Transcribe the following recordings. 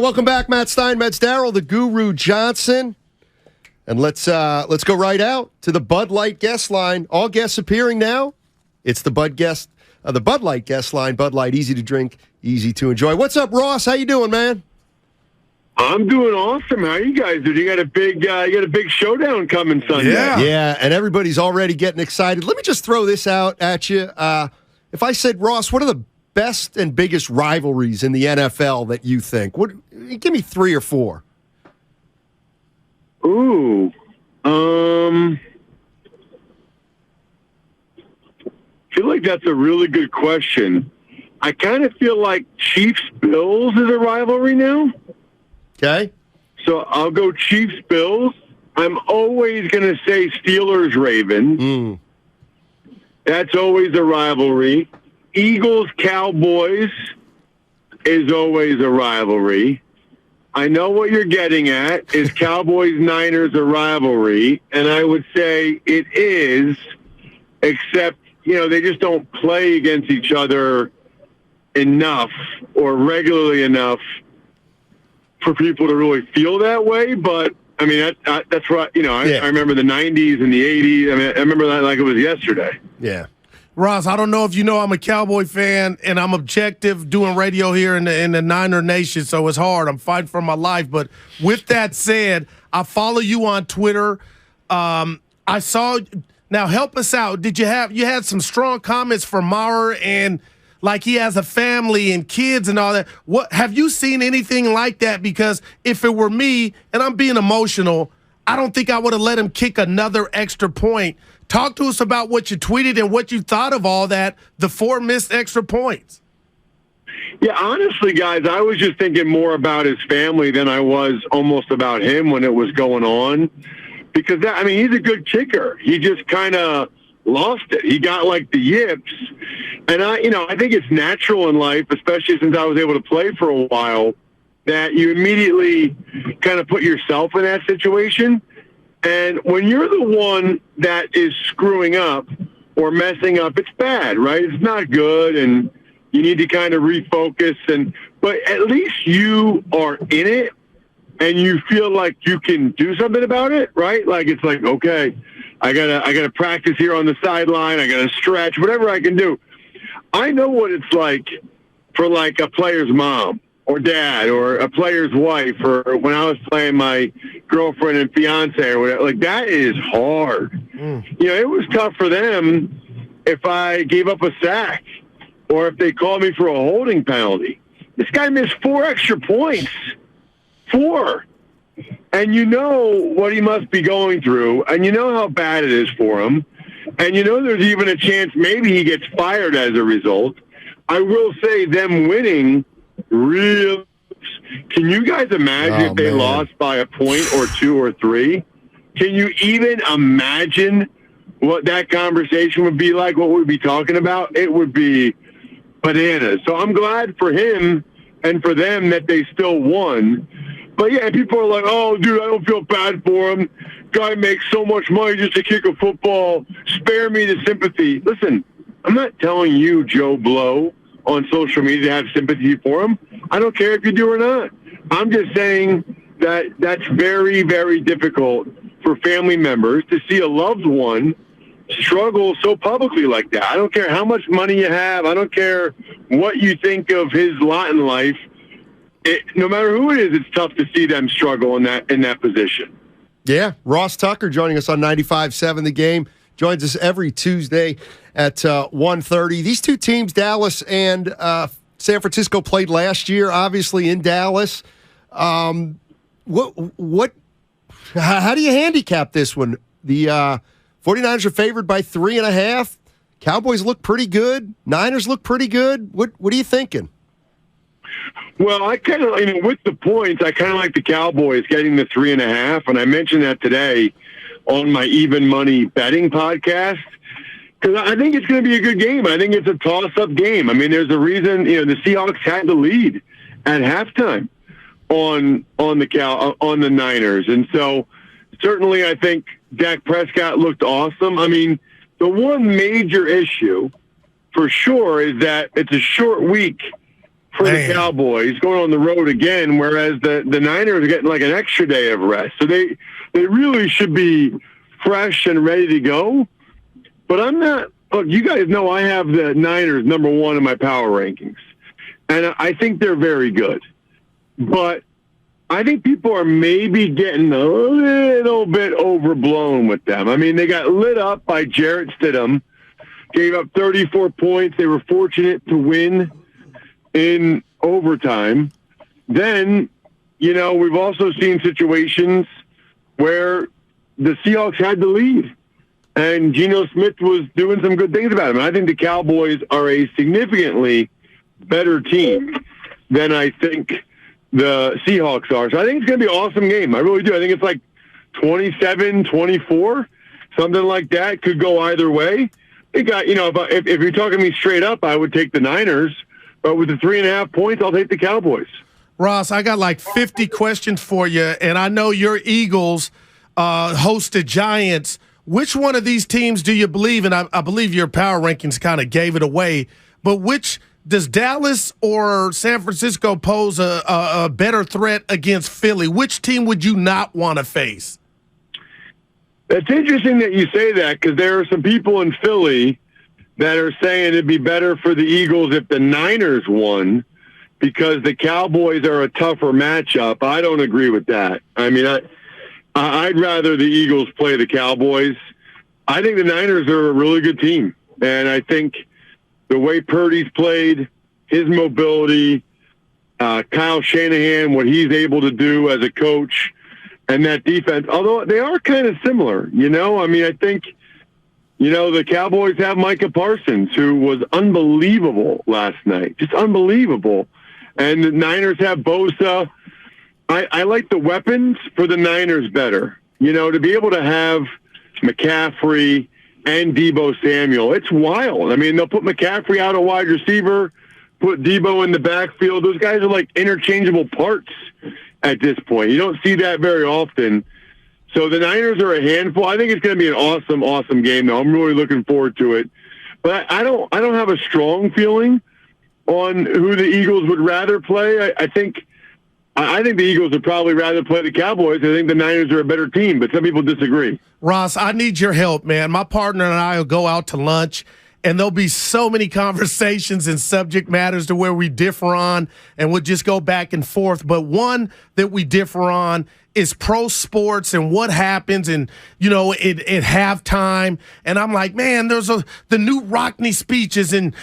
Welcome back, Matt Steinmetz, Darryl, the Guru Johnson. And let's go right out to the Bud Light guest line. All guests appearing now. It's the Bud Light guest line. Bud Light, easy to drink, easy to enjoy. What's up, Ross? How you doing, man? I'm doing awesome. How you guys doing? You got a big showdown coming Sunday. Yeah, and everybody's already getting excited. Let me just throw this out at you. If I said, Ross, what are the best and biggest rivalries in the NFL that you think? Give me 3 or 4. Ooh. I feel like that's a really good question. I kind of feel like Chiefs-Bills is a rivalry now. Okay. So I'll go Chiefs-Bills. I'm always going to say Steelers-Ravens. That's always a rivalry. Eagles-Cowboys is always a rivalry. I know what you're getting at. Is Cowboys-Niners a rivalry? And I would say it is, except, they just don't play against each other enough or regularly enough for people to really feel that way. But, I mean, that's right. I remember the 90s and the 80s. I mean, I remember that like it was yesterday. Yeah. Ross, I don't know if you know I'm a Cowboy fan, and I'm objective doing radio here in the Niner Nation, so it's hard. I'm fighting for my life. But with that said, I follow you on Twitter. I saw – now help us out. You had some strong comments from Maurer, and like he has a family and kids and all that. What have you seen anything like that? Because if it were me, and I'm being emotional, I don't think I would have let him kick another extra point. Talk to us about what you tweeted and what you thought of all that, the 4 missed extra points. Yeah, honestly, guys, I was just thinking more about his family than I was almost about him when it was going on. Because, he's a good kicker. He just kind of lost it. He got, the yips. And, I think it's natural in life, especially since I was able to play for a while, that you immediately kind of put yourself in that situation. And when you're the one that is screwing up or messing up, it's bad, right? It's not good, and you need to kind of refocus. But at least you are in it, and you feel like you can do something about it, right? Like it's like, okay, I gotta practice here on the sideline. I gotta stretch, whatever I can do. I know what it's like for a player's mom or dad or a player's wife, or when I was playing my girlfriend and fiance or whatever. That is hard. It was tough for them if I gave up a sack or if they called me for a holding penalty. This guy missed 4 extra points. 4. And you know what he must be going through, and you know how bad it is for him, and there's even a chance maybe he gets fired as a result. I will say them winning real. Can you guys imagine if they lost by a point or 2 or 3? Can you even imagine what that conversation would be like, what we'd be talking about? It would be bananas. So I'm glad for him and for them that they still won. But, yeah, people are like, oh, dude, I don't feel bad for him. Guy makes so much money just to kick a football. Spare me the sympathy. Listen, I'm not telling you, Joe Blow, on social media to have sympathy for him. I don't care if you do or not. I'm just saying that that's very, very difficult for family members to see a loved one struggle so publicly like that. I don't care how much money you have. I don't care what you think of his lot in life. No matter who it is, it's tough to see them struggle in that position. Yeah, Ross Tucker joining us on 95.7 The Game. Joins us every Tuesday at 1:30. These two teams, Dallas and San Francisco, played last year, obviously in Dallas. How do you handicap this one? The 49ers are favored by 3.5. Cowboys look pretty good. Niners look pretty good. What are you thinking? Well, I kind of, with the points, I kind of like the Cowboys getting the 3.5, and I mentioned that today on my Even Money betting podcast, because I think it's going to be a good game. I think it's a toss-up game. I mean, there's a reason, the Seahawks had the lead at halftime on the Niners, and so certainly I think Dak Prescott looked awesome. I mean, the one major issue for sure is that it's a short week for the Cowboys going on the road again, whereas the Niners are getting like an extra day of rest. So they really should be fresh and ready to go. But I'm not. Look, you guys know I have the Niners number 1 in my power rankings, and I think they're very good. But I think people are maybe getting a little bit overblown with them. I mean, they got lit up by Jarrett Stidham, gave up 34 points. They were fortunate to win in overtime. Then, we've also seen situations where the Seahawks had the lead, and Geno Smith was doing some good things about him. And I think the Cowboys are a significantly better team than I think the Seahawks are. So I think it's going to be an awesome game. I really do. I think it's like 27-24, something like that. Could go either way. If you're talking to me straight up, I would take the Niners. But with the 3.5 points, I'll take the Cowboys. Ross, I got like 50 questions for you, and I know your Eagles host the Giants. Which one of these teams do you believe, and I believe your power rankings kind of gave it away, but which does Dallas or San Francisco pose a better threat against Philly? Which team would you not want to face? It's interesting that you say that, because there are some people in Philly that are saying it'd be better for the Eagles if the Niners won because the Cowboys are a tougher matchup. I don't agree with that. I mean, I'd rather the Eagles play the Cowboys. I think the Niners are a really good team, and I think the way Purdy's played, his mobility, Kyle Shanahan, what he's able to do as a coach, and that defense, although they are kind of similar, I mean, I think, the Cowboys have Micah Parsons, who was unbelievable last night, just unbelievable. And the Niners have Bosa. I like the weapons for the Niners better. To be able to have McCaffrey and Deebo Samuel, it's wild. I mean, they'll put McCaffrey out a wide receiver, put Deebo in the backfield. Those guys are like interchangeable parts at this point. You don't see that very often. So the Niners are a handful. I think it's going to be an awesome, awesome game, though. I'm really looking forward to it. But I don't have a strong feeling on who the Eagles would rather play. I think the Eagles would probably rather play the Cowboys. I think the Niners are a better team, but some people disagree. Ross, I need your help, man. My partner and I will go out to lunch, and there'll be so many conversations and subject matters to where we differ on, and we'll just go back and forth. But one that we differ on is pro sports and what happens and, at halftime. And I'm like, man, the new Rockney speeches and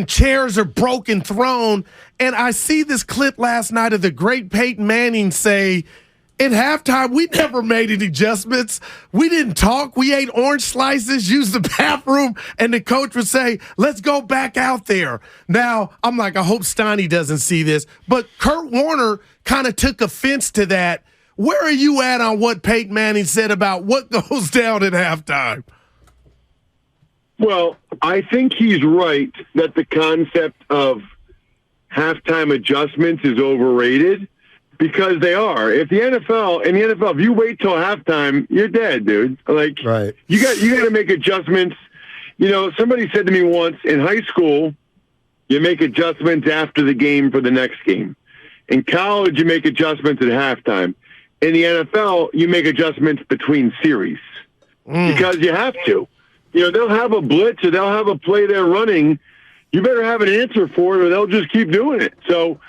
chairs are broken, thrown. And I see this clip last night of the great Peyton Manning say, at halftime, we never made any adjustments. We didn't talk. We ate orange slices, used the bathroom, and the coach would say, let's go back out there. Now, I'm like, I hope Steiny doesn't see this. But Kurt Warner kind of took offense to that. Where are you at on what Peyton Manning said about what goes down at halftime? Well, I think he's right that the concept of halftime adjustments is overrated. Because they are. If the NFL, if you wait till halftime, you're dead, dude. Like, right. You got to make adjustments. Somebody said to me once, in high school, you make adjustments after the game for the next game. In college, you make adjustments at halftime. In the NFL, you make adjustments between series because you have to. They'll have a blitz or they'll have a play they're running. You better have an answer for it or they'll just keep doing it. So,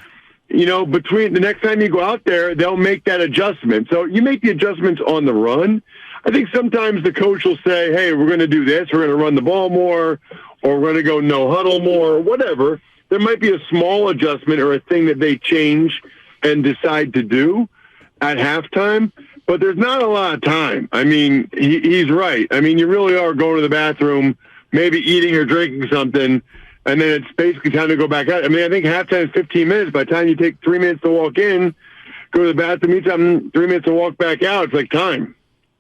between the next time you go out there, they'll make that adjustment. So you make the adjustments on the run. I think sometimes the coach will say, hey, we're going to do this. We're going to run the ball more, or we're going to go no huddle more, or whatever. There might be a small adjustment or a thing that they change and decide to do at halftime, but there's not a lot of time. I mean, he's right. I mean, you really are going to the bathroom, maybe eating or drinking something, and then it's basically time to go back out. I mean, I think halftime is 15 minutes. By the time you take 3 minutes to walk in, go to the bathroom, eat something, 3 minutes to walk back out, it's like time.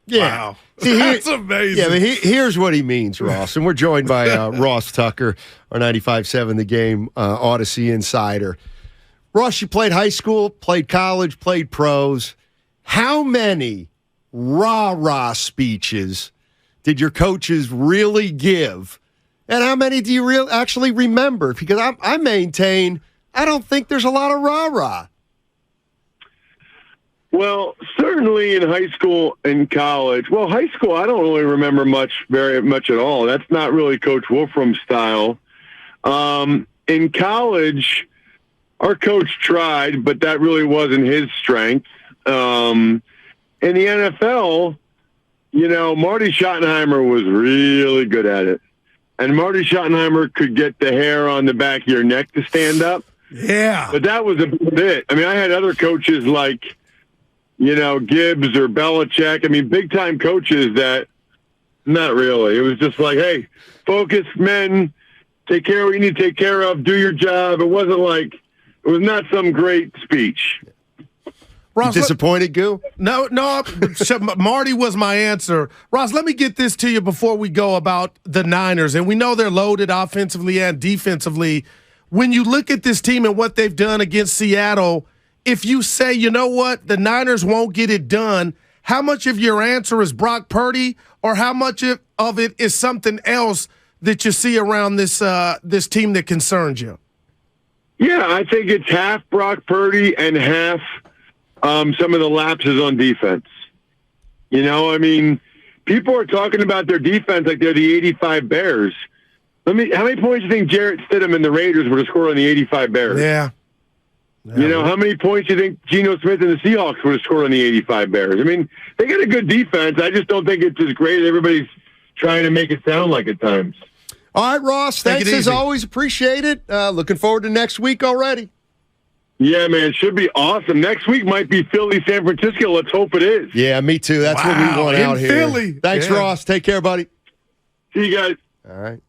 Yeah. Wow. That's amazing. Yeah, but here's what he means, Ross. And we're joined by Ross Tucker, our 95.7 The Game Odyssey insider. Ross, you played high school, played college, played pros. How many rah-rah speeches did your coaches really give? And how many do you actually remember? Because I maintain I don't think there's a lot of rah-rah. Well, certainly in high school and college. Well, high school, I don't really remember very much at all. That's not really Coach Wolfram's style. In college, our coach tried, but that really wasn't his strength. In the NFL, Marty Schottenheimer was really good at it. And Marty Schottenheimer could get the hair on the back of your neck to stand up. Yeah. But that was about it. I mean, I had other coaches like, Gibbs or Belichick. I mean, big-time coaches that, not really. It was just like, hey, focus, men, take care of what you need to take care of, do your job. It wasn't like, it was not some great speech. Ross, disappointed, Goo? No. Marty was my answer. Ross, let me get this to you before we go about the Niners. And we know they're loaded offensively and defensively. When you look at this team and what they've done against Seattle, if you say, you know what, the Niners won't get it done, how much of your answer is Brock Purdy, or how much of it is something else that you see around this team that concerns you? Yeah, I think it's half Brock Purdy and half some of the lapses on defense. I mean, people are talking about their defense like they're the 85 Bears. How many points do you think Jarrett Stidham and the Raiders would have scored on the 85 Bears? Yeah. How many points do you think Geno Smith and the Seahawks would have scored on the 85 Bears? I mean, they got a good defense. I just don't think it's as great as everybody's trying to make it sound like at times. All right, Ross, thanks as always. Appreciate it. Looking forward to next week already. Yeah, man, it should be awesome. Next week might be Philly, San Francisco. Let's hope it is. Yeah, me too. That's what we want out here. Philly. Thanks, Ross. Take care, buddy. See you guys. All right.